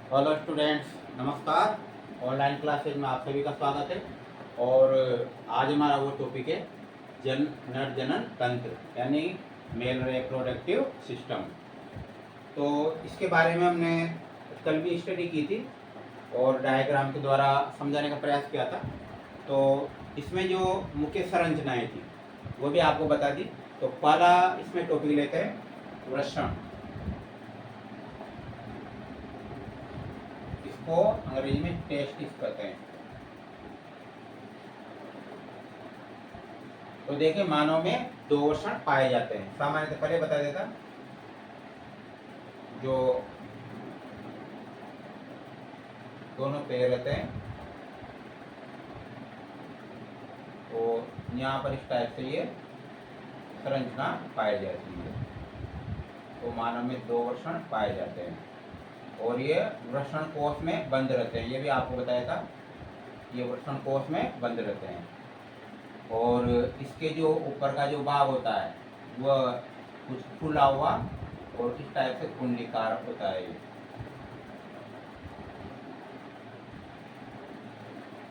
Hello students, नमस्कार। Online classes में आप सभी का स्वागत है। और आज हमारा वो टॉपिक है नर जनन तंत्र यानी मेल रिप्रोडक्टिव सिस्टम। तो इसके बारे में हमने कल भी स्टडी की थी और डायग्राम के द्वारा समझाने का प्रयास किया था। तो इसमें जो मुख्य संरचनाएं थी वो भी आपको बता दी। तो पहला इसमें टॉपिक लेते हैं वृषण। इसको अंग्रेजी में टेस्टिस कहते हैं। तो देखिए, मानव में दो वृषण पाए जाते हैं। सामान्यतः पहले बता देता, जो दोनों पैर रहते हैं वो यहाँ पर इस टाइप से ये संरचना पाई जाती है। तो मानव में दो वृषण पाए जाते हैं और ये वृषण कोश में बंद रहते हैं। ये भी आपको बताया था, ये वृषण कोश में बंद रहते हैं। और इसके जो ऊपर का जो भाग होता है वह कुछ फूला हुआ और इस टाइप से कुंडलीकार होता है।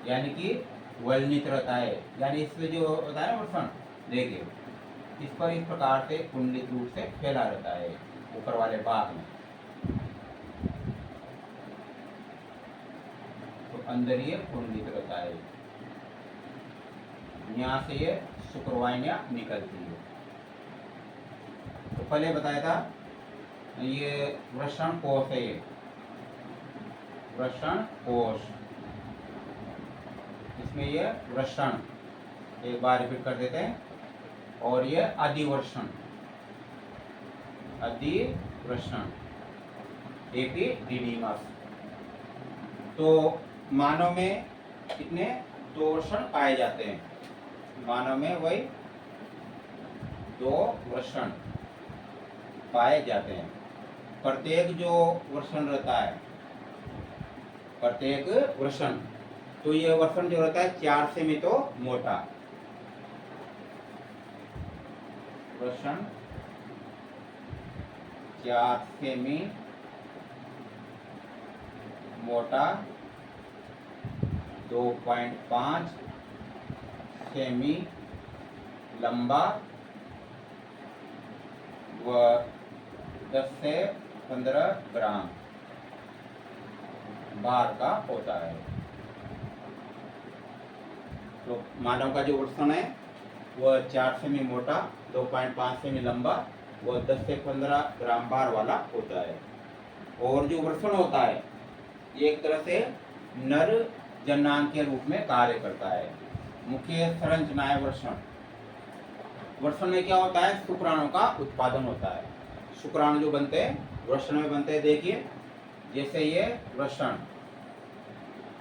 यानी कि वलनित रहता है। यानी इसमें जो होता है ना वृषण, देखिए इस पर इस प्रकार से कुंडलित रूप से फैला रहता है ऊपर वाले भाग में। तो अंदर ये कुंडलित रहता है। यहाँ से ये शुक्रवाहिनियां निकलती है। तो पहले बताया था ये वृषण कोश है। ये वृषण कोश, इसमें ये वृषण, एक बार रिपीट कर देते हैं। और ये अधिवृषण, अधिवृषण एपिडिडीमस। तो मानव में कितने दो वृषण पाए जाते हैं। मानव में वही दो वृषण पाए जाते हैं। प्रत्येक जो वृषण रहता है, प्रत्येक वृषण, तो ये वृषण जो रहता है 4 सेमी तो मोटा। वृषण 4 सेमी मोटा, 2.5 सेमी लंबा व 10 से 15 ग्राम भार का होता है। तो मानव का जो वृषण है वह 4 सेमी मोटा, 2.5 सेमी लंबा व 10 से 15 ग्राम भार वाला होता है। और जो वृषण होता है ये एक तरह से नर जनांग के रूप में कार्य करता है। मुख्य संरचना है वृषण। वृषण में क्या होता है, शुक्राणु का उत्पादन होता है। शुक्राणु जो बनते हैं वृषण में बनते हैं। देखिए जैसे ये वृषण,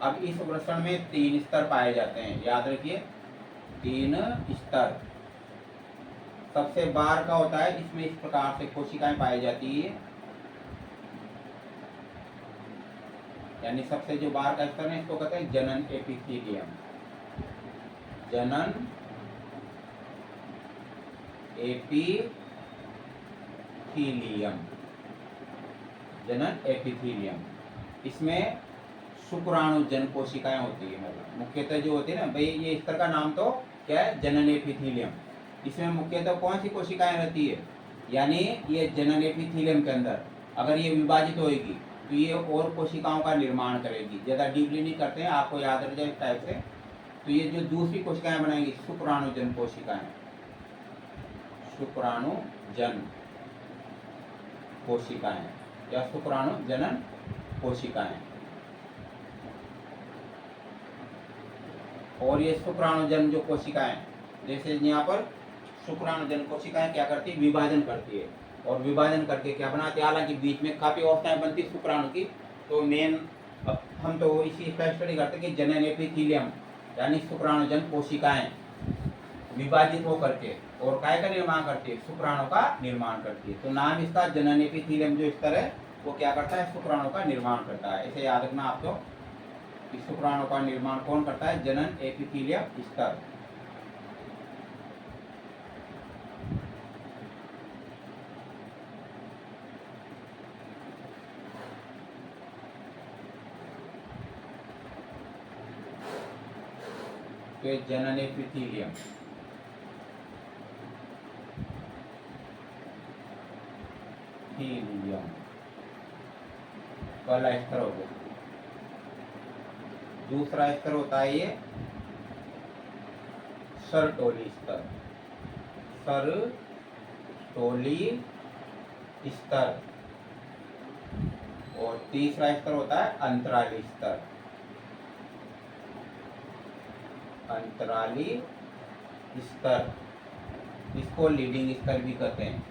अब इस वृषण में 3 स्तर पाए जाते हैं। याद रखिए 3 स्तर। सबसे बाहर का होता है, इसमें इस प्रकार से कोशिकाएं पाई जाती है। यानी सबसे जो बाहर का स्तर है इसको कहते हैं जनन एपिथीलियम। जनन एपिथीलियम, जनन एपिथीलियम। इसमें शुक्राणु जन कोशिकाएं होती है। मतलब मुख्यतः जो होती है ना भाई, ये स्तर का नाम तो क्या है, जनन एपिथीलियम। इसमें मुख्यतः कौन सी कोशिकाएं रहती है, यानी ये जनन एपिथीलियम के अंदर अगर ये विभाजित होगी तो ये और कोशिकाओं का निर्माण करेगी। ज़्यादा डीपली नहीं करते हैं, आपको याद रह जाए इस टाइप से। तो ये जो दूसरी कोशिकाएं बनाएंगी शुक्राणु जन कोशिकाएं, शुक्राणु जन कोशिकाएं या शुक्राणु जनन कोशिकाएं। और ये शुक्राणुजन जो कोशिकाएं, जैसे यहाँ पर शुक्राणुजन कोशिकाएं क्या करती है, विभाजन करती है। और विभाजन करके क्या बनाती है, हालांकि बीच में काफी अवस्थाएं बनती है शुक्राणु की। तो मेन हम तो इसी का स्टडी करते हैं कि जनन एपिथीलियम यानी शुक्राणुजन कोशिकाएं विभाजित होकर के और काय का निर्माण करती है, शुक्राणु का निर्माण करती है। तो नाम इसका जनन एपिथीलियम जो स्तर है वो क्या करता है, शुक्राणु का निर्माण करता है। इसे याद रखना आपको। शुक्राणु का निर्माण कौन करता है, जनन एपिथीलियम स्तर। तो ये जनन एपिथीलियम, पहला स्तर हो गया। दूसरा स्तर होता है ये सरटोली स्तर, सरटोली स्तर। और तीसरा स्तर होता है अंतराली स्तर, अंतराली स्तर। इसको लीडिंग स्तर भी कहते हैं,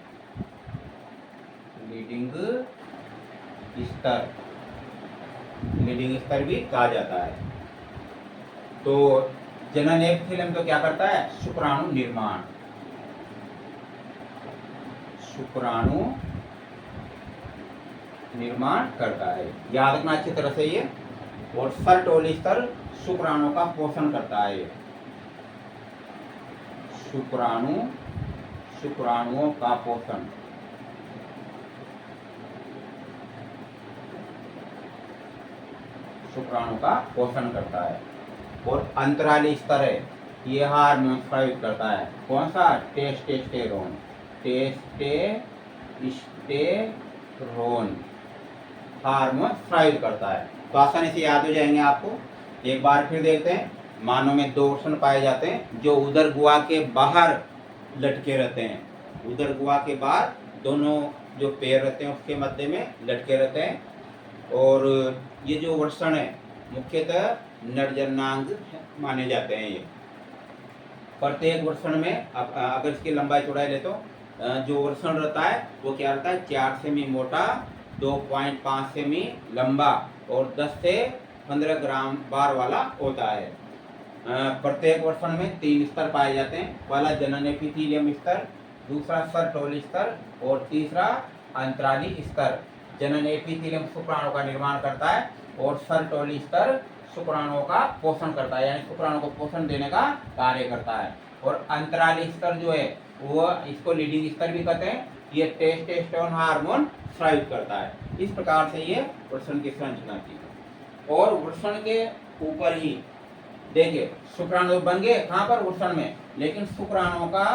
लीडिंग स्तर, लीडिंग स्तर भी कहा जाता है। तो जनन एपिथेलियम तो क्या करता है, शुक्राणु निर्माण, शुक्राणु निर्माण करता है, याद रखना अच्छी तरह से ये। और सरटोली स्तर शुक्राणु का पोषण करता है, शुक्राणुओं का पोषण। शुक्राणु का पोषण करता है। और अंतराली स्तर है, ये हार्मोन स्रावित करता है। कौन सा, टेस्टोस्टेरोन, टेस्टोस्टेरोन हार्मोन स्रावित करता है। तो आसानी से याद हो जाएंगे आपको। एक बार फिर देखते हैं। मानव में 2 वृषण पाए जाते हैं जो उदर गुहा के बाहर लटके रहते हैं, उदर गुहा के बाहर दोनों जो पैर रहते हैं उसके मध्य में लटके रहते हैं। और ये जो वृषण है मुख्यतः नरजन्नांग माने जाते हैं। ये प्रत्येक वृषण में अगर इसकी लंबाई चौड़ाई ले तो जो वृषण रहता है वो क्या रहता है, 4 सेमी मोटा, 2.5 सेमी लंबा और 10 से 15 ग्राम भार वाला होता है। प्रत्येक वृषण में 3 स्तर पाए जाते हैं। पहला जनन एपिथेलियम स्तर, दूसरा सरटोली स्तर और तीसरा अंतराली स्तर। जनन एपिथेलियम शुक्राणु का निर्माण करता है और सरटोली स्तर शुक्राणुओं का पोषण करता है, यानी शुक्राणु को पोषण देने का कार्य करता है। और अंतराली स्तर जो है वो इसको लीडिंग स्तर भी कहते हैं। ये टेस्टोस्टेरोन हार्मोन स्रावित करता है। इस प्रकार से ये वृषण की संरचना थी। और वृषण के ऊपर ही देखिए शुक्राणु बन गए कहाँ पर, वृषण में। लेकिन शुक्राणुओं का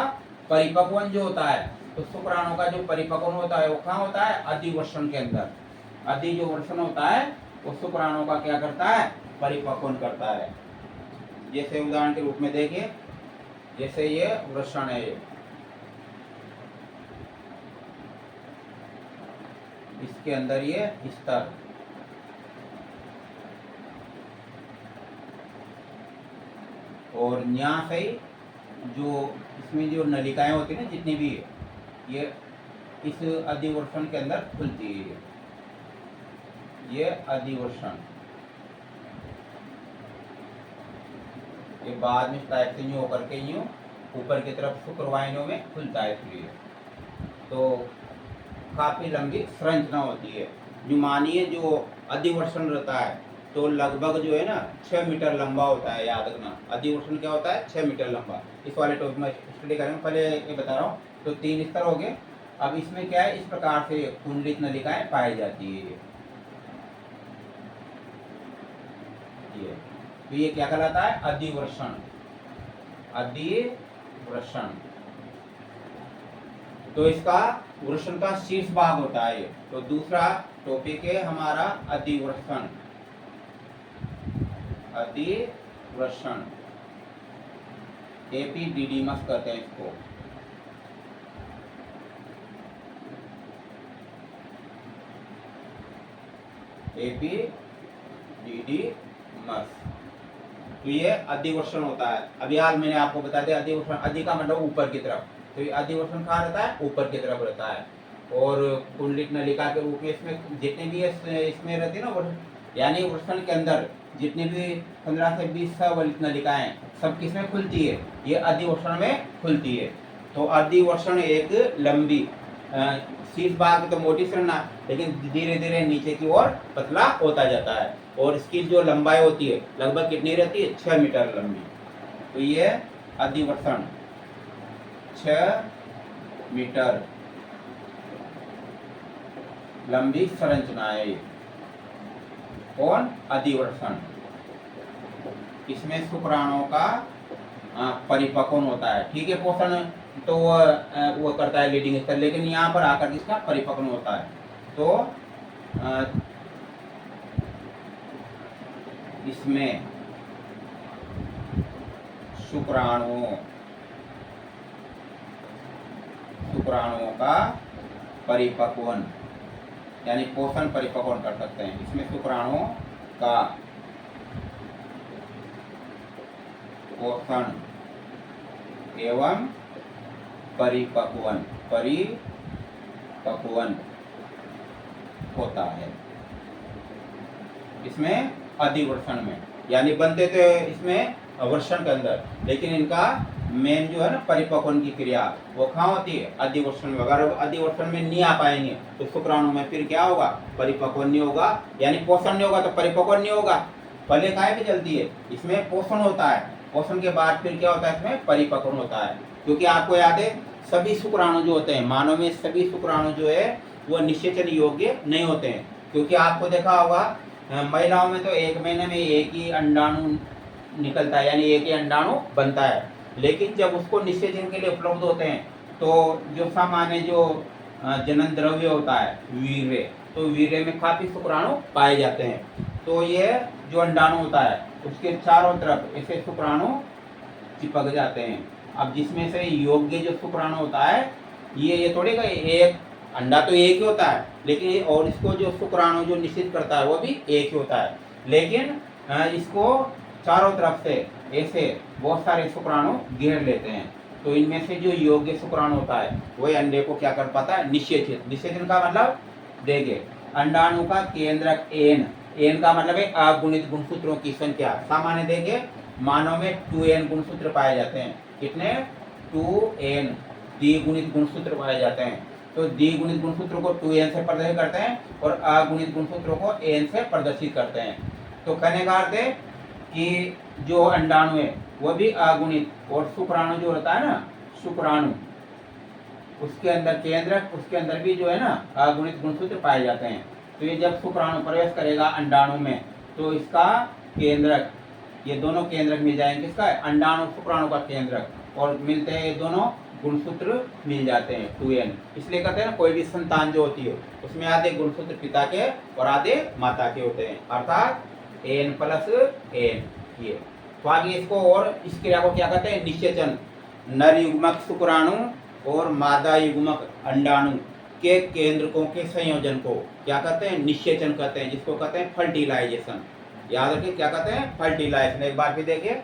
परिपक्वन जो होता है, तो शुक्राणु का जो परिपक्वन होता है वो कहाँ होता है, अधिवृषण के अंदर। अधि जो वृषण होता है वो शुक्राणु का क्या करता है, परिपक्वन करता है। जैसे उदाहरण के रूप में देखिए, जैसे ये वृषण है, इसके अंदर ये स्तर, और यहाँ से जो इसमें जो नलिकाएं होती है ना जितनी भी, ये इस अधिवृषण के अंदर खुलती है। ये अधिवृषण ये बाद में टाइप से यूँ होकर के यूँ ऊपर की तरफ शुक्रवाहिनियों में खुलता है। इसलिए तो काफी लंबी संरचना होती है। जो मानिए जो अधिवृषण रहता है तो लगभग जो है ना 6 मीटर लंबा होता है। याद रखना अधिवृषण क्या होता है, 6 मीटर लंबा। इस वाले टॉपिक में स्टडी करेंगे, पहले ये बता रहा हूँ। तो 3 स्तर हो गए। अब इसमें क्या है, इस प्रकार से कुंडलित नलिकाएं पाई जाती है। तो ये क्या कहलाता है, अधिवृषण, अधिवृषण। तो इसका वृषण का शीर्ष भाग होता है। तो दूसरा टॉपिक है हमारा अधिवृषण, अधिवृषण, एपिडिडीमस कहते हैं इसको। एपिडिडीमस। तो ये अधिवृषण होता है। अभी आज मैंने आपको बता दिया अधिवृषण, अधि का मतलब ऊपर की तरफ। तो ये अधिवृषण कहाँ रहता है, ऊपर की तरफ रहता है। और कुंडलित नलिका के रूप में इसमें जितने भी इसमें रहती है ना, यानी वृषण के अंदर जितनी भी 15 से 20 सवलित नलिकाएं सब किसमें खुलती है, ये अधिवृषण में खुलती है। तो अधिवृषण एक लंबी शीर्ष भाग तो मोटी संरचना, लेकिन धीरे धीरे नीचे की ओर पतला होता जाता है। और इसकी जो लंबाई होती है लगभग कितनी रहती है, 6 मीटर लंबी। तो ये अधिवृषण 6 मीटर लंबी संरचना है। कौन, अधिवृषण। इसमें शुक्राणुओं का परिपक्वन होता है, ठीक है। पोषण तो वो करता है लीडिंग स्तर, लेकिन यहाँ पर आकर किसका परिपक्वन होता है। तो इसमें शुक्राणुओं का परिपक्वन यानी पोषण परिपक्वन कर सकते हैं। इसमें शुक्राणुओं का पोषण एवं परिपक्वन होता है। इसमें अधिवर्षण में, यानी बनते थे इसमें वर्षण के अंदर, लेकिन इनका मेन जो है ना परिपक्वन की क्रिया वो कहाँ होती है, अधिवर्षण में। अगर अधिवर्षण में नहीं आ पाएंगे तो शुक्राणु में फिर क्या होगा, परिपक्वन नहीं होगा, यानी पोषण नहीं होगा तो परिपक्वन नहीं होगा। पहले काहे की चलती है, इसमें पोषण होता है, पोषण के बाद फिर क्या होता है, इसमें परिपक्वन होता है। क्योंकि आपको याद है सभी शुक्राणु जो होते हैं मानव में, सभी शुक्राणु जो है वो निषेचन योग्य नहीं होते हैं। क्योंकि आपको देखा होगा महिलाओं में तो 1 महीने में एक ही अंडाणु निकलता है, यानी एक ही अंडाणु बनता है। लेकिन जब उसको निषेचन के लिए उपलब्ध होते हैं तो जो सामान्य जो जनन द्रव्य होता है वीर्य, तो वीर्य में काफी शुक्राणु पाए जाते हैं। तो ये जो अंडाणु होता है उसके चारों तरफ ऐसे शुक्राणु चिपक जाते हैं। अब जिसमें से योग्य जो शुक्राणु होता है ये थोड़ी का एक अंडा तो एक ही होता है, लेकिन और इसको जो शुक्राणु जो निश्चित करता है वो भी एक ही होता है। लेकिन इसको चारों तरफ से ऐसे बहुत सारे शुक्राणु घेर लेते हैं। तो इनमें से जो योग्य शुक्राणु होता है वही अंडे को क्या कर पाता है, निषेचित। निषेचन का मतलब देखिए, अंडाणु का केंद्रक एन का मतलब है अगुणित गुणसूत्रों की संख्या। सामान्य देखिए मानव में 2n गुणसूत्र पाए जाते हैं। कितने, 2n द्विगुणित गुणसूत्र पाए जाते हैं। तो द्विगुणित गुणसूत्रों को 2n से प्रदर्शित करते हैं और अगुणित गुणसूत्रों को n से प्रदर्शित करते हैं। तो कहने का अर्थ है कि जो अंडाणु है वो भी अगुणित, और शुक्राणु जो होता है ना, शुक्राणु उसके अंदर केंद्रक, उसके अंदर भी जो है ना अगुणित गुणसूत्र पाए जाते हैं। तो ये जब शुक्राणु प्रवेश करेगा अंडाणु में तो इसका केंद्रक, ये दोनों केंद्रक मिल जाएंगे। किसका, अंडाणु शुक्राणु का केंद्रक, और मिलते हैं ये दोनों गुणसूत्र मिल जाते हैं 2n। इसलिए कहते हैं ना कोई भी संतान जो होती है उसमें आधे गुणसूत्र पिता के और आधे माता के होते हैं, अर्थात n+n। ये तो आगे इसको, और इस क्रिया को क्या कहते हैं, निषेचन। नर युग्मक शुक्राणु और मादा युग्मक अंडाणु के केंद्रकों के संयोजन को क्या कहते हैं, निषेचन कहते हैं, जिसको कहते हैं फर्टिलाइजेशन। याद रखिए क्या कहते हैं, फर्टिलाइजेशन। एक बार फिर देखिए,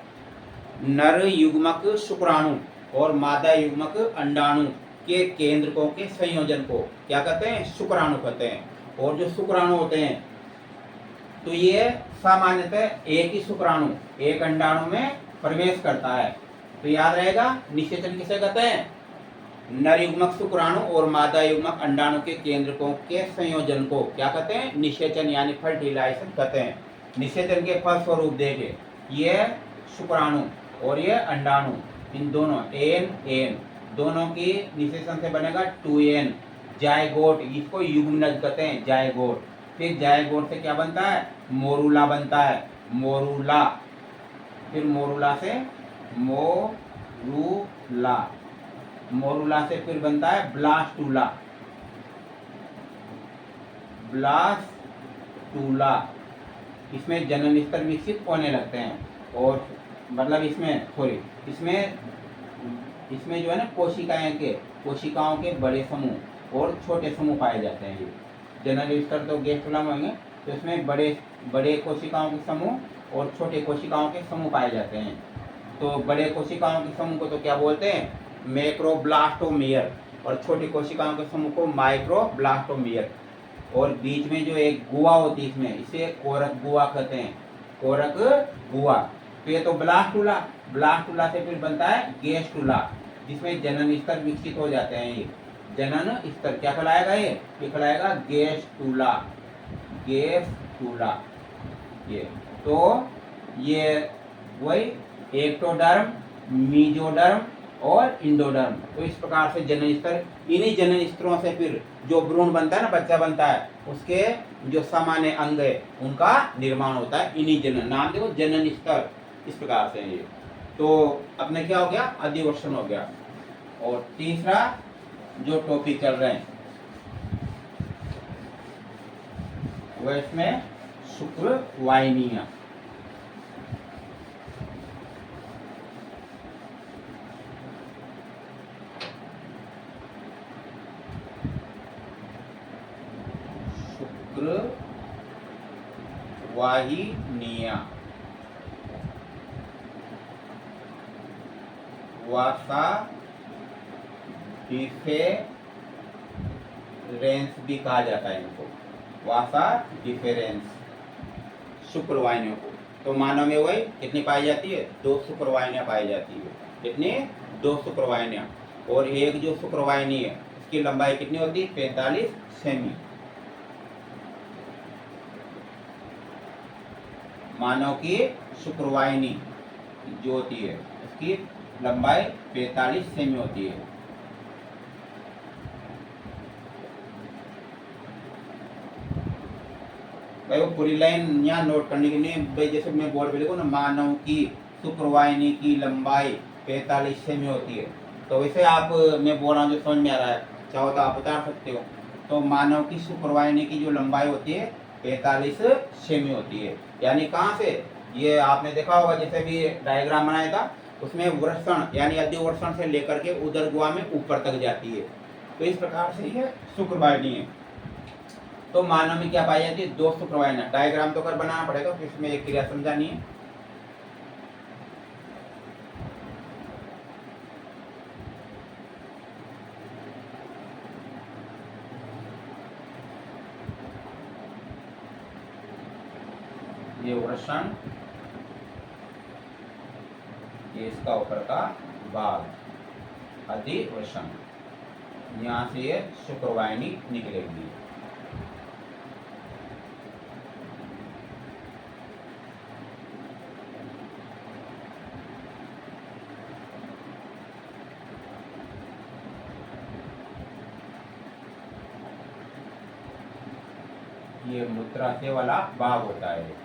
नर युग्मक शुक्राणु और मादा युग्मक अंडाणु के केंद्रकों के संयोजन को क्या कहते हैं, शुक्राणु कहते हैं। और जो शुक्राणु होते हैं तो ये सामान्यतः एक ही शुक्राणु एक अंडाणु में प्रवेश करता है। तो याद रहेगा निषेचन किसे कहते हैं, नर युग्मक शुक्राणु और मादा युग्मक अंडाणु के केंद्रकों के संयोजन को क्या कहते हैं, निषेचन यानी फर्टिलाइजेशन कहते हैं। निषेचन के फलस्वरूप देखे, ये शुक्राणु और ये अंडाणु, इन दोनों n दोनों की निषेचन से बनेगा 2n जायगोट, इसको युग्मनज कहते हैं, जायगोट। फिर जायगोट से क्या बनता है, मोरूला बनता है, मोरूला। फिर मोरूला से मोरूला, मोरूला से फिर बनता है ब्लास्टूला, ब्लास्टूला। इसमें जनन स्तर विकसित होने लगते हैं, और मतलब इसमें जो है ना कोशिकाओं के बड़े समूह और छोटे समूह पाए जाते हैं। जनन स्तर तो गेस्टुलम होंगे, तो इसमें बड़े कोशिकाओं के समूह और छोटे कोशिकाओं के समूह पाए जाते हैं। तो बड़े कोशिकाओं के समूह को तो क्या बोलते हैं, मैक्रोब्लास्टोमियर, और छोटी कोशिकाओं के समूह को माइक्रोब्लास्टोमियर। और बीच में जो एक गुहा होती है इसमें, इसे कोरक गुहा कहते हैं, कोरक गुहा। तो ये तो ब्लास्टूला से फिर बनता है गेस्टुला, जिसमें जनन स्तर विकसित हो जाते हैं। ये जनन स्तर क्या कहलाएगा, ये कहलाएगा गेस्टुला, गेस्टुला। ये तो ये वही एक्टोडर्म, मीजोडर्म और इंडोडर्म। तो इस प्रकार से जनन स्तर, इन्हीं जनन स्तरों से फिर जो भ्रूण बनता है ना, बच्चा बनता है, उसके जो सामान्य अंग है उनका निर्माण होता है। इन्हीं जनन, नाम देखो जनन स्तर, इस प्रकार से ये। तो अपने क्या हो गया, अधिवर्षण हो गया। और तीसरा जो टॉपिक चल रहे हैं वह इसमें शुक्रवाहिनियां। शुक्रवाहिनियां वासा डिफेरेंस भी कहा जाता है इनको, वासा डिफरेंस शुक्रवाहिनियों को। तो मानव में वही कितनी पाई जाती है, 2 शुक्रवाहिनियां पाई जाती है। कितनी, 2 शुक्रवाहिनियां। और एक जो शुक्रवाहिनी है उसकी लंबाई कितनी होती है, 45 सेमी। मानव की शुक्रवाहिनी जो होती है उसकी लंबाई 45 सेमी होती है। भाई वो पूरी लाइन यहाँ नोट करने के लिए, भाई जैसे मैं बोर्ड पे लिखूँ ना, मानव की शुक्रवाहिनी की लंबाई 45 सेमी होती है, तो वैसे आप, मैं बोल रहा हूँ जो समझ में आ रहा है, चाहो तो आप बता सकते हो। तो मानव की शुक्रवाहिनी की जो लंबाई होती है 45 सेमी होती है। यानी कहाँ से, ये आपने देखा होगा जैसे भी डायग्राम बनाया था उसमें वर्षण यानी अधिवर्षण से लेकर के उदरगुहा में ऊपर तक जाती है। तो इस प्रकार से ये शुक्रवाहिनी है। तो मानव में क्या पाई जाती है, 2 शुक्रवाहिनियां। डायग्राम तो कर बनाना पड़ेगा, फिर इसमें एक क्रिया समझानी है। ये वर्षण, ये इसका ऊपर का भाग अधिवर्षण, यहाँ से ये शुक्रवाहिनी निकलेगी। ये मूत्राशय वाला भाग होता है,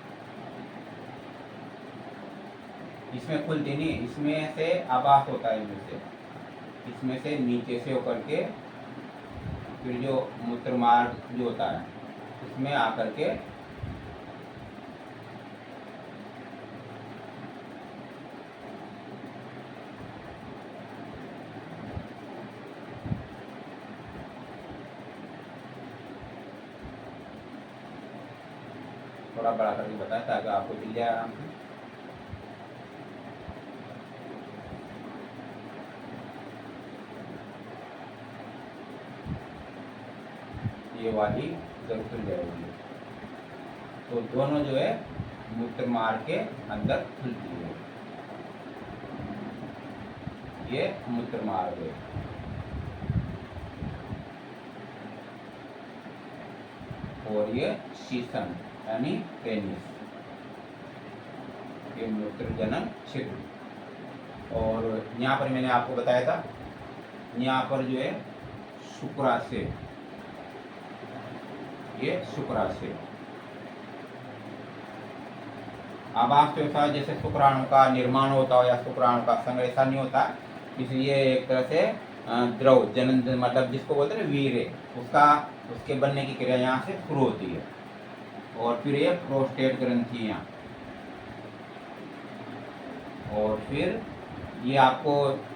इसमें खुलती नहीं, इसमें से आभास होता है, इसमें से नीचे से होकर के फिर जो मूत्र मार्ग जो होता है उसमें आकर के थोड़ा बड़ा करके बताएं ताकि आपको मिल जाए आराम से। ये वाली जब खुल जाएगी तो दोनों जो है मूत्र मार्ग के अंदर खुलती है। ये मूत्र मार्ग है। और ये शीशन यानी पेनिस, ये मूत्र जनन छिद्र। और यहाँ पर मैंने आपको बताया था, यहाँ पर जो है शुक्राशय, ये शुक्राशय। आभास तो ऐसा जैसे शुक्राणु का निर्माण होता हो या शुक्राणु का संग्रह, ऐसा नहीं होता, इसलिए एक तरह से द्रव जनन मतलब जिसको बोलते हैं वीर्य, उसका उसके बनने की क्रिया यहाँ से शुरू होती है। और फिर ये प्रोस्टेट ग्रंथियाँ, और फिर ये आपको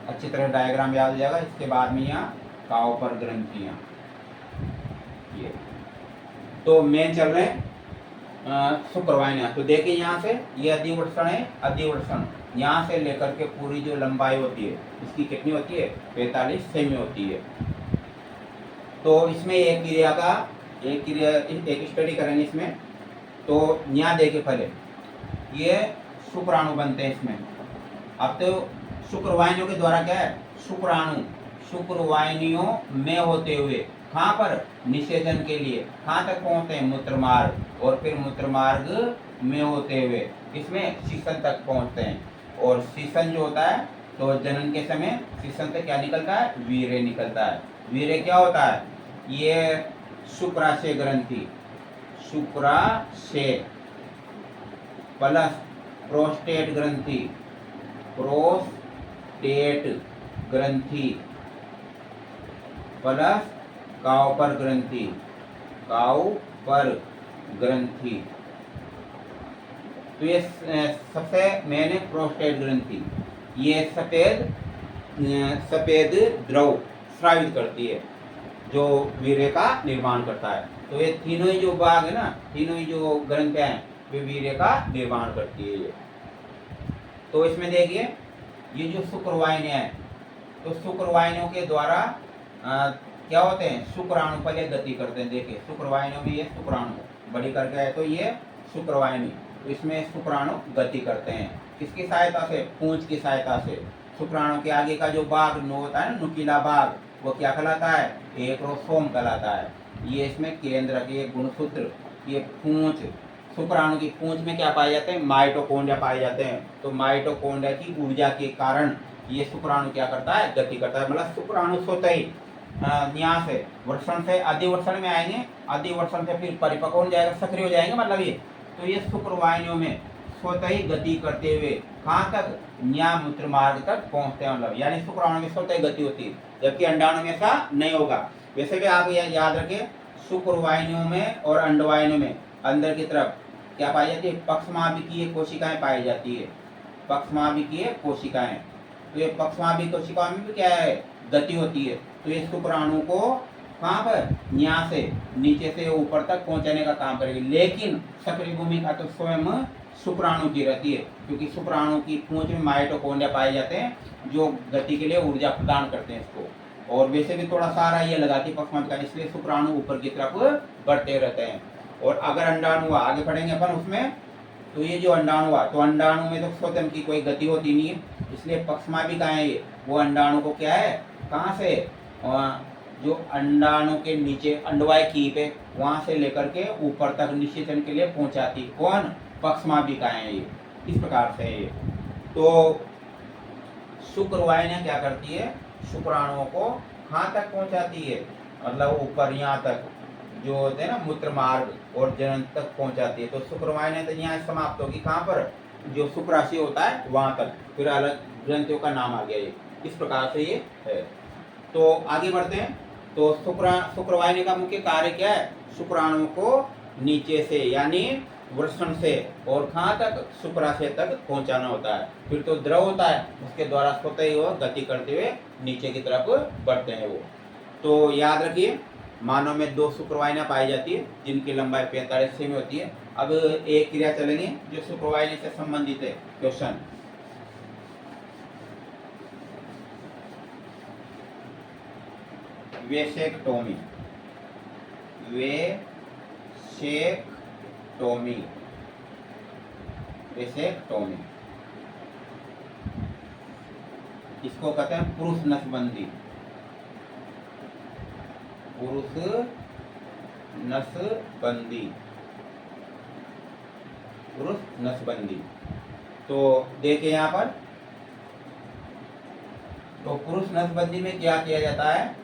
अच्छी तरह डायग्राम याद हो जाएगा। इसके बाद में यहाँ काउपर ग्रंथियाँ, ये तो मेन चल रहे हैं शुक्रवाहिनियाँ। तो देखिए यहाँ से ये अधिवर्षण है, अधिवर्षण यहाँ से लेकर के पूरी जो लंबाई होती है इसकी कितनी होती है, 45 सेमी होती है। तो इसमें एक क्रिया का एक स्टडी करेंगे इसमें। तो यहाँ देखिए पहले ये शुक्राणु बनते हैं इसमें। अब तो शुक्रवाहिनियों के द्वारा क्या है, शुक्राणु शुक्रवाहिनियों में होते हुए कहाँ पर, निषेचन के लिए कहाँ तक पहुँचते हैं, मूत्रमार्ग, और फिर मूत्रमार्ग में होते हुए इसमें शीशन तक पहुँचते हैं। और शीशन जो होता है तो जनन के समय शीशन से क्या निकलता है, वीर्य निकलता है। वीर्य क्या होता है, ये शुक्राशय ग्रंथि, शुक्राशय प्लस प्रोस्टेट ग्रंथि प्रोस्टेट ग्रंथि प्लस काउपर ग्रंथि, काउपर ग्रंथि। तो ये सबसे मेन है प्रोस्टेट ग्रंथि। ये सफेद द्रव स्रावित करती है जो वीर्य का निर्माण करता है। तो ये तीनों ही जो भाग है ना, तीनों ही जो ग्रंथियां हैं वे वीर्य का निर्माण करती है ये। तो इसमें देखिए ये जो शुक्रवाहिनियां हैं, तो शुक्रवाहिनियों के द्वारा क्या होते हैं, शुक्राणु पहले गति करते हैं। देखिए शुक्रवाहिनियों में ये शुक्राणु बड़ी करके है, तो ये शुक्रवाहिनी, तो इसमें शुक्राणु गति करते हैं किसकी सहायता से, पूंछ की सहायता से। शुक्राणु के आगे का जो भाग होता है ना, नुकीला भाग, वो क्या कहलाता है, एक्रोसोम कहलाता है। ये इसमें केंद्र के गुणसूत्र, ये पूंछ, शुक्राणु की पूंछ में क्या पाए जाते हैं, माइटोकॉन्ड्रिया पाए जाते हैं। तो माइटोकॉन्ड्रिया की ऊर्जा के कारण ये शुक्राणु क्या करता है, गति करता है। मतलब शुक्राणु स्वतः ही यहाँ से वर्षण से अधिवर्षण में आएंगे, अधिवर्षण से फिर परिपक्व हो जाएगा, सक्रिय हो जाएंगे मतलब ये। तो ये शुक्रवाहिनियों में स्वतः ही गति करते हुए कहाँ तक, न्या मूत्र मार्ग तक पहुंचते हैं, मतलब यानी शुक्राणु में स्वतः गति होती है, जबकि अंडाणु में ऐसा नहीं होगा। वैसे भी आप यह याद रखें, शुक्रवाहिनियों में और अंडवाहिनियों में अंदर की तरफ क्या पाई जाती है, पक्षमाभिकीय कोशिकाएं पाई जाती है, पक्षमाभिकीय कोशिकाएं। तो ये पक्षमाभिकीय कोशिकाओं में भी क्या है, गति होती है। तो ये शुक्राणु को कहाँ पर, यहाँ से नीचे से ऊपर तक पहुंचाने का काम करेगी। लेकिन सक्रिय भूमिका तो स्वयं शुक्राणु की रहती है, क्योंकि शुक्राणु की पूंछ में माइटोकॉन्ड्रिया पाए जाते हैं जो गति के लिए ऊर्जा प्रदान करते हैं इसको। और वैसे भी थोड़ा सारा ये लगाती है पक्षमाभिका, इसलिए शुक्राणु ऊपर की तरफ बढ़ते रहते हैं। और अगर अंडाणु हुआ, आगे बढ़ेंगे अपन उसमें, तो ये जो अंडाणु हुआ, तो अंडाणु में तो स्वतंत्र की कोई गति होती नहीं है, इसलिए पक्षमाभिकाएं ये वो अंडाणु को क्या है, कहाँ से, जो अंडाणु के नीचे अंडवाय कीप है वहां से लेकर के ऊपर तक निषेचन के लिए पहुंचाती, कौन, पक्षमाभिकाएं ये। इस प्रकार से ये। तो शुक्रवाहिनियां क्या करती है, शुक्राणुओं को कहाँ तक पहुंचाती है, मतलब ऊपर यहाँ तक जो होते हैं ना मूत्र मार्ग और जनन तक पहुंचाती है। तो शुक्रवाहिनियां तो यहाँ समाप्त होगी कहाँ पर, जो शुक्राशय होता है वहां तक, फिर अलग ग्रंथियों का नाम आ गया ये। इस प्रकार से ये है। तो आगे बढ़ते हैं। तो शुक्रवाहिनी का मुख्य कार्य क्या है, शुक्राणु को नीचे से यानी वृषण से और कहाँ तक, शुक्राशय तक पहुंचाना होता है। फिर तो द्रव होता है, उसके द्वारा स्वतः ही वो गति करते हुए नीचे की तरफ बढ़ते हैं वो। तो याद रखिए, मानव में 2 शुक्रवाहिनियां पाई जाती है जिनकी लंबाई 45 सेमी होती है। अब एक क्रिया चलेंगे जो शुक्रवाहिनी से संबंधित है। क्वेश्चन, वेसेक्टोमी, वेसेक्टोमी, वेसेक्टोमी, इसको कहते हैं पुरुष नसबंदी, पुरुष नसबंदी, पुरुष नसबंदी। तो देखिए यहाँ पर, तो पुरुष नसबंदी में क्या किया जाता है,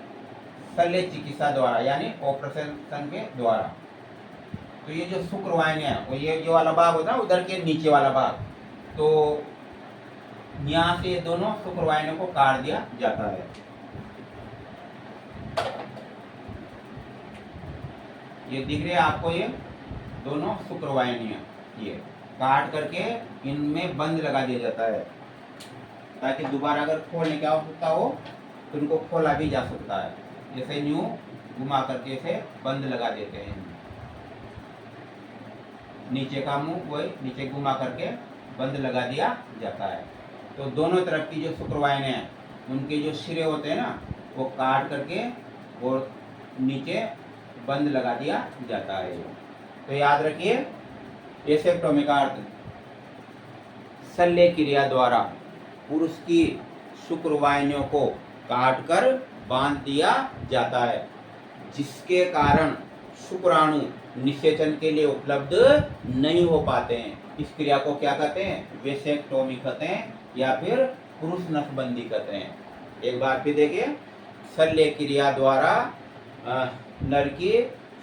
शल्य चिकित्सा द्वारा यानी ऑपरेशन के द्वारा। तो ये जो शुक्रवाहिनियां, वो ये जो वाला भाग होता है उधर के नीचे वाला भाग, तो यहाँ से दोनों शुक्रवाहिनियों को काट दिया जाता है। ये दिख रहे हैं आपको, ये दोनों शुक्रवाहिनियां, ये काट करके इनमें बंद लगा दिया जाता है, ताकि दोबारा अगर खोलने की आवश्यकता हो तो उनको खोला भी जा सकता है। जैसे न्यू घुमा करके इसे बंद लगा देते हैं, नीचे का मुंह वही नीचे घुमा करके बंद लगा दिया जाता है। तो दोनों तरफ की जो शुक्रवाहिनियां हैं उनके जो सिरे होते हैं ना, वो काट करके और नीचे बंद लगा दिया जाता है। तो याद रखिए, वेसेक्टोमी का अर्थ शल्य क्रिया द्वारा पुरुष की शुक्रवाहिनियों को काटकर बांध दिया जाता है, जिसके कारण शुक्राणु निषेचन के लिए उपलब्ध नहीं हो पाते हैं। इस क्रिया को क्या कहते हैं, वेसेक्टोमी कहते हैं या फिर पुरुष नसबंदी कहते हैं। एक बार फिर देखिए, शल्य क्रिया द्वारा नर की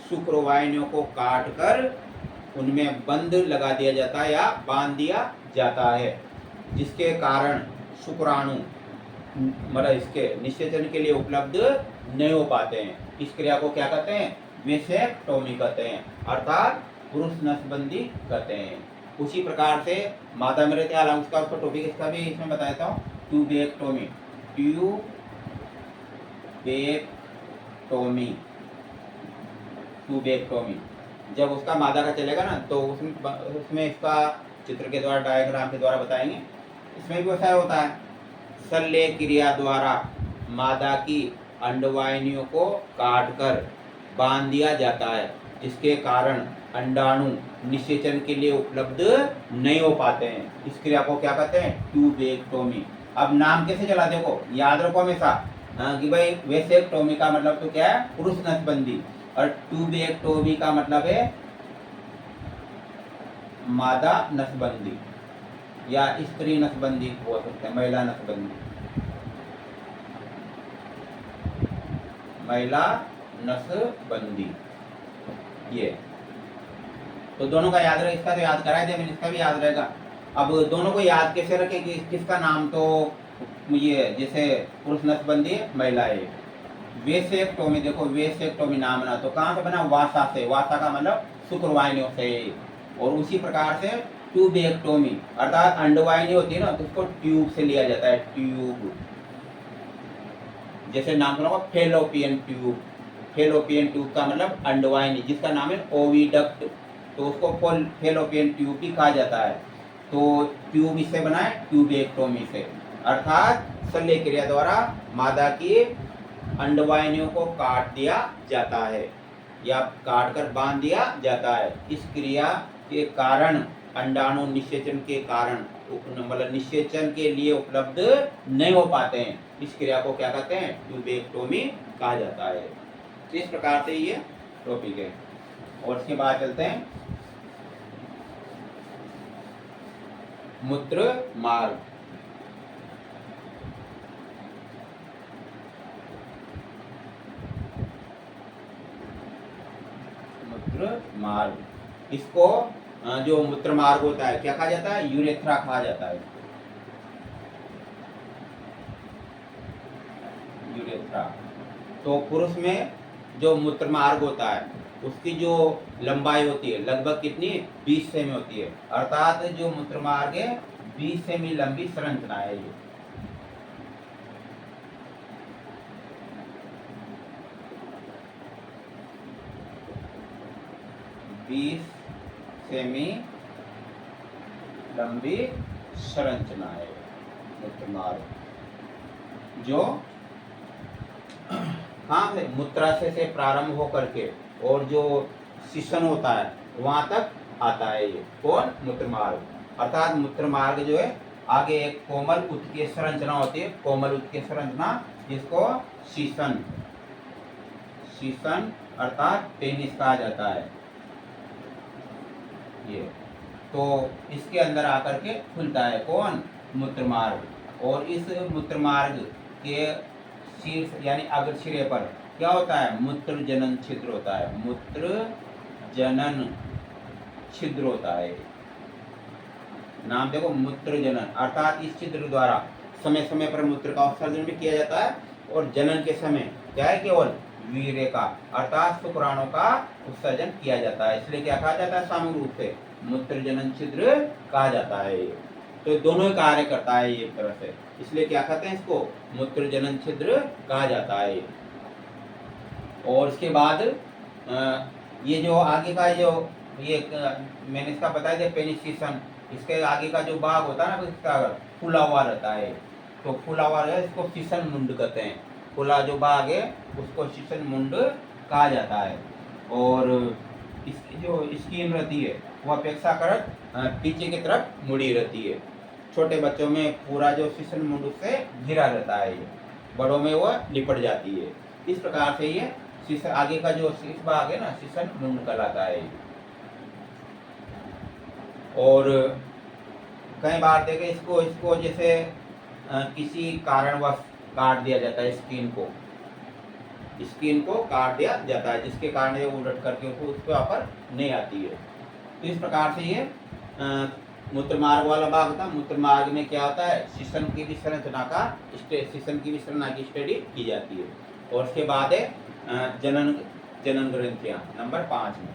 शुक्रवाहिनियों को काटकर उनमें बंद लगा दिया जाता है या बांध दिया जाता है, जिसके कारण शुक्राणु मतलब इसके निषेचन के लिए उपलब्ध नहीं हो पाते हैं। इस क्रिया को क्या कहते हैं? वेसेक्टोमी कहते हैं, अर्थात पुरुष नसबंदी कहते हैं। उसी प्रकार से माता मेरे ख्याल उसका टॉपिक इसका भी इसमें बताता हूँ, ट्यूबेक्टोमी। ट्यूबेक्टोमी जब उसका मादा का चलेगा ना तो उसमें इसका चित्र के द्वारा, डायग्राम के द्वारा बताएंगे। इसमें भी वैसा होता है, शल्य क्रिया द्वारा मादा की अंडवाहिनियों को काटकर बांध दिया जाता है, जिसके कारण अंडाणु निषेचन के लिए उपलब्ध नहीं हो पाते हैं। इस क्रिया को क्या कहते हैं? ट्यूबेक्टोमी। अब नाम कैसे चला, देखो याद रखो हमेशा कि भाई वेसेक्टोमी का मतलब तो क्या है? पुरुष नसबंदी, और ट्यूबेक्टोमी का मतलब है मादा नसबंदी या स्त्री नसबंदी हो सकते हैं, महिला नसबंदी, महिला नसबंदी। ये तो दोनों का याद रहे, इसका तो याद कराए थे मैंने, इसका भी याद रहेगा। अब दोनों को याद कैसे रखे कि किसका नाम तो ये जैसे पुरुष नसबंदी, महिला है। वेसेक्टोमी, देखो वेसेक्टोमी नाम बना तो कहाँ से बना? वासा से। वासा का मतलब शुक्रवाहिनियों से। और उसी प्रकार से ट्यूबेक्टोमी अर्थात अंडवाहिनी होती है ना, तो उसको ट्यूब से लिया जाता है, ट्यूब। जैसे नाम सुना होगा फेलोपियन ट्यूब। फेलोपियन ट्यूब का मतलब अंडवाहिनी, जिसका नाम है ओविडक्ट, तो उसको फेलोपियन ट्यूब भी कहा जाता है। तो ट्यूब इससे बना है ट्यूबेक्टोमी से, अर्थात शल्य क्रिया द्वारा मादा की अंडवाहिनियों को काट दिया जाता है या काट कर बांध दिया जाता है। इस क्रिया के कारण अंडाणु निषेचन के कारण मतलब निषेचन के लिए उपलब्ध नहीं हो पाते हैं। इस क्रिया को क्या कहते हैं? ट्यूबेक्टोमी कहा जाता है। इस प्रकार से ये टॉपिक है। और इसके बाद चलते हैं मूत्र मार्ग। मूत्र मार्ग, इसको जो मूत्र मार्ग होता है क्या कहा जाता है? यूरेथ्रा कहा जाता है, यूरेथ्रा। तो पुरुष में जो मूत्र मार्ग होता है उसकी जो लंबाई होती है लगभग कितनी? 20 सेमी होती है, अर्थात जो मूत्र मार्ग है 20 सेमी लंबी संरचना है ये। सेमी लंबी संरचना है मूत्र मार्ग, जो कहाँ से? मूत्राशय से प्रारंभ होकर के और जो शिशन होता है वहां तक आता है ये। कौन? मूत्र मार्ग। अर्थात मूत्र मार्ग जो है आगे एक कोमल उत्कीय संरचना होती है, कोमल उत्कीय संरचना, जिसको शिशन, शिशन अर्थात पेनिस कहा जाता है ये। तो इसके अंदर आकर के खुलता है कौन? मूत्र मार्ग। और इस मूत्र मार्ग के शीर्ष यानी अग्र सिरे पर क्या होता है? मूत्र जनन छिद्र होता है, मूत्र जनन छिद्र होता है। नाम देखो, मूत्र जनन, अर्थात इस छिद्र द्वारा समय समय पर मूत्र का उत्सर्जन भी किया जाता है, और जनन के समय क्या है? केवल वीर्य का अर्थात शुक्राणु का उत्सर्जन किया जाता है। इसलिए क्या कहा जाता है? सामूहिक रूप से मूत्र जनन छिद्र कहा जाता है। तो दोनों ही कार्य करता है ये एक तरह से, इसलिए क्या कहते हैं इसको? मूत्र जनन छिद्र कहा जाता है। और इसके बाद ये जो आगे का जो ये मैंने इसका बताया था पेनिसिसन, इसके आगे का जो भाग होता है ना इसका फूला हुआ रहता है, तो फूला हुआ है इसको शिशन मुंड कहते हैं। फूला जो भाग है उसको शिशन मुंड कहा जाता है। और इसकी जो स्किन रहती है वह अपेक्षाकृत पीछे की तरफ मुड़ी रहती है। छोटे बच्चों में पूरा जो शिशन मुंड उससे घिरा रहता है, ये बड़ों में वह लिपट जाती है। इस प्रकार से ये शिशन आगे का जो शीर्ष भाग है ना, शिशन मुंड कहलाता है। और कई बार देखे इसको जैसे किसी कारणवश काट दिया जाता है, स्किन को काट दिया जाता है, जिसके कारण ये उलट करके उसके ऊपर नहीं आती है। तो इस प्रकार से ये मूत्र मार्ग वाला भाग था। मूत्र मार्ग में क्या होता है, शिशन की भी संरचना का शिशन की भी संरचना की स्टडी की जाती है। और उसके बाद है जनन जनन ग्रंथियां नंबर 5 में।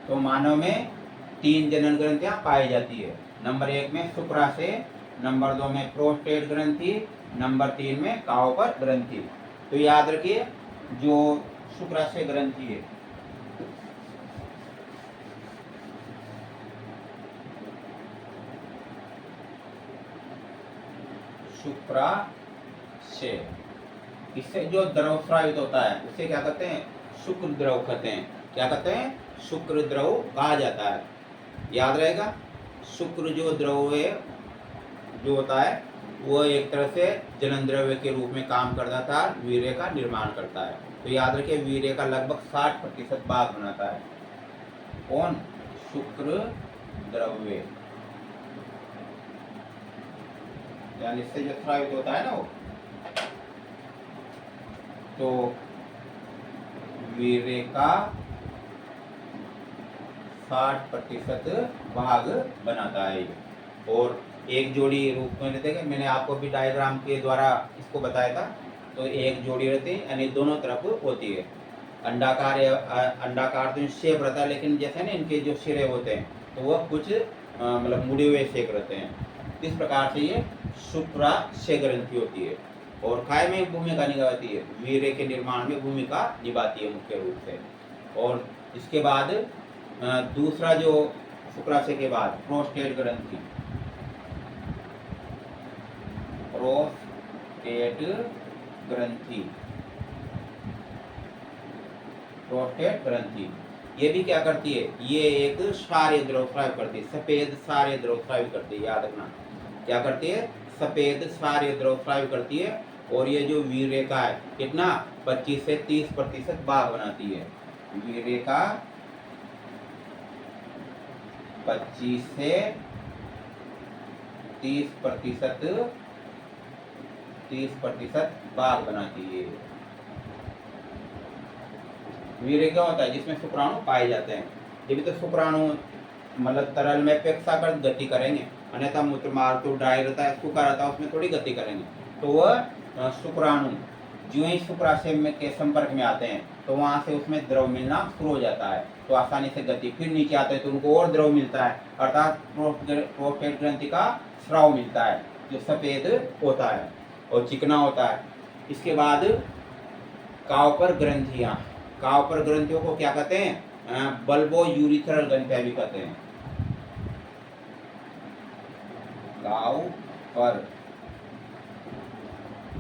तो मानव में 3 जनन ग्रंथियां पाई जाती है। नंबर 1 में शुक्राशय, नंबर 2 में प्रोस्टेट ग्रंथि, नंबर 3 में काउपर ग्रंथि। तो याद रखिए जो शुक्राशय ग्रंथि है, शुक्राशय, इससे जो द्रव स्रावित होता है उसे क्या कहते हैं, शुक्र द्रव कहते हैं। क्या कहते हैं, शुक्र द्रव कहा जाता है। याद रहेगा, शुक्र जो द्रव है जो होता है वो एक तरह से जनन द्रव्य के रूप में काम करता था, वीर्य का निर्माण करता है। तो याद रखिए वीर्य का लगभग 60% भाग बनाता है कौन, शुक्र द्रव्य। यानी इससे जो स्रावित होता है ना वो, तो वीर्य का 60% भाग बनाता है। और एक जोड़ी रूप में देखें, मैंने आपको भी डायग्राम के द्वारा इसको बताया था। तो एक जोड़ी रहती है यानी दोनों तरफ होती है। अंडाकार अंडाकार तो शेप रहता है, लेकिन जैसे ना इनके जो सिरे होते हैं तो वह कुछ मतलब मुड़े हुए शेप रहते हैं। इस प्रकार से ये शुक्राशय ग्रंथि होती है और काय में भूमिका निभाती है, वीर्य के निर्माण में भूमिका निभाती है मुख्य रूप से। और इसके बाद दूसरा जो शुक्राशय के बाद प्रोस्टेट ग्रंथि, प्रोस्टेट ग्रंथि, प्रोस्टेट ग्रंथि ये भी क्या करती है, ये एक क्षारीय द्रव स्राव करती है, सफेद क्षारीय द्रव स्राव करती है। याद रखना क्या करती है, सफेद क्षारीय द्रव स्राव करती है। और ये जो वीर्य का है कितना 25 से 30% भाग बनाती है। वीर्य का 25 से 30% भाग बनाती है। वीर्य क्या होता है, जिसमें शुक्राणु पाए जाते हैं। ये भी तो शुक्राणु मतलब तरल में अपेक्षाकृत गति करेंगे, अन्यथा मूत्रमार्ग तो ड्राई रहता है, सूखा रहता है, उसमें थोड़ी गति करेंगे। तो वह शुक्राणु जो ही शुक्राशय में के संपर्क में आते हैं तो वहां से उसमें द्रव मिलना शुरू हो जाता है, तो आसानी से गति, फिर नीचे आते हैं तो उनको और द्रव मिलता है, अर्थात प्रोस्टेट ग्रंथि का स्राव मिलता है जो सफेद होता है और चिकना होता है। इसके बाद काउपर ग्रंथियां, काउपर ग्रंथियों को क्या कहते हैं, बल्बो यूरिथ्रल ग्रंथियां भी कहते हैं। काउपर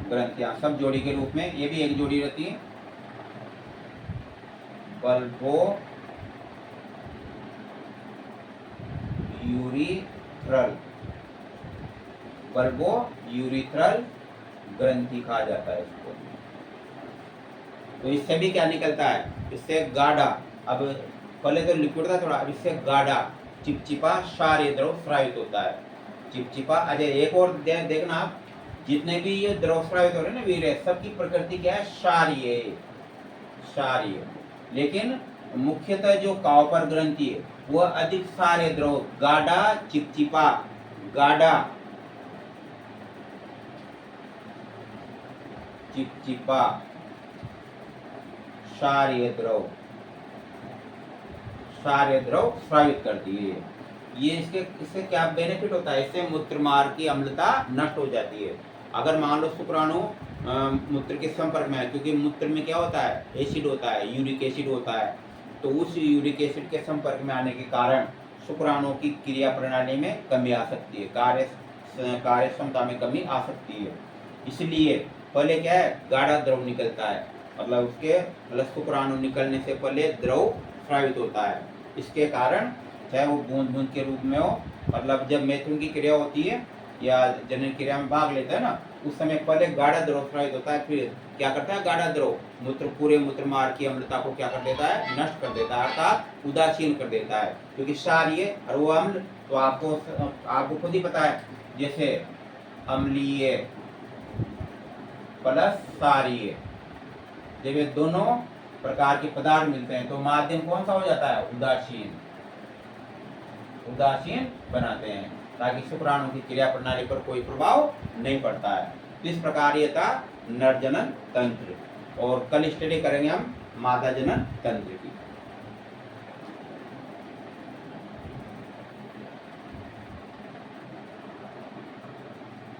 ग्रंथियां सब जोड़ी के रूप में, ये भी एक जोड़ी रहती है, बल्बो यूरिथ्रल, बल्बो यूरिथ्रल ग्रंथि कहा जाता है इसको। तो इससे भी क्या निकलता है, इससे गाढ़ा, अब पहले तो लिक्विड था थोड़ा, अब इससे गाढ़ा चिपचिपा क्षारीय द्रव स्रावित होता है। चिपचिपा, अजय एक और देखना आप, जितने भी ये द्रव स्रावित हो रहे हैं ना वीर्य, सबकी प्रकृति क्या है, क्षारीय, क्षारीय। लेकिन मुख्यतः जो काउपर ग्रंथि है वह अधिक क्षारीय द्रव, गाढ़ा चिपचिपा, गाढ़ा चिपचिपा क्षारीय द्रव, क्षारीय द्रव स्रावित करती है। ये इससे क्या बेनिफिट होता है, इससे मूत्र मार्ग की अम्लता नष्ट हो जाती है। अगर मान लो शुक्राणु मूत्र के संपर्क में है, क्योंकि मूत्र में क्या होता है, एसिड होता है, यूरिक एसिड होता है, तो उस यूरिक एसिड के संपर्क में आने के कारण शुक्राणु की क्रिया प्रणाली में कमी आ सकती है, कार्य क्षमता में कमी आ सकती है। इसलिए पहले क्या है, गाढ़ा द्रव निकलता है, मतलब उसके शुक्राणु निकलने से पहले द्रव स्रावित होता है। इसके कारण चाहे वो बूंद बूंद के रूप में हो, मतलब जब मैथुन की क्रिया होती है या जनन क्रिया में भाग लेता है ना, उस समय पहले गाढ़ा द्रव स्रावित होता है, फिर क्या करता है, गाढ़ा द्रव पूरे मूत्र मार्ग की अम्लता को क्या कर देता है, नष्ट कर देता है, अर्थात उदासीन कर देता है। क्योंकि क्षारीय और वो अम्ल, तो आपको खुद ही पता है, जैसे अम्लीय प्लस क्षारीय, जब ये दोनों प्रकार के पदार्थ मिलते हैं तो माध्यम कौन सा हो जाता है? उदासीन। उदासीन बनाते हैं ताकि शुक्राणु की क्रिया प्रणाली पर कोई प्रभाव नहीं पड़ता है। इस प्रकार ये था नर जनन तंत्र, और कल स्टडी करेंगे हम मादा जनन तंत्र की।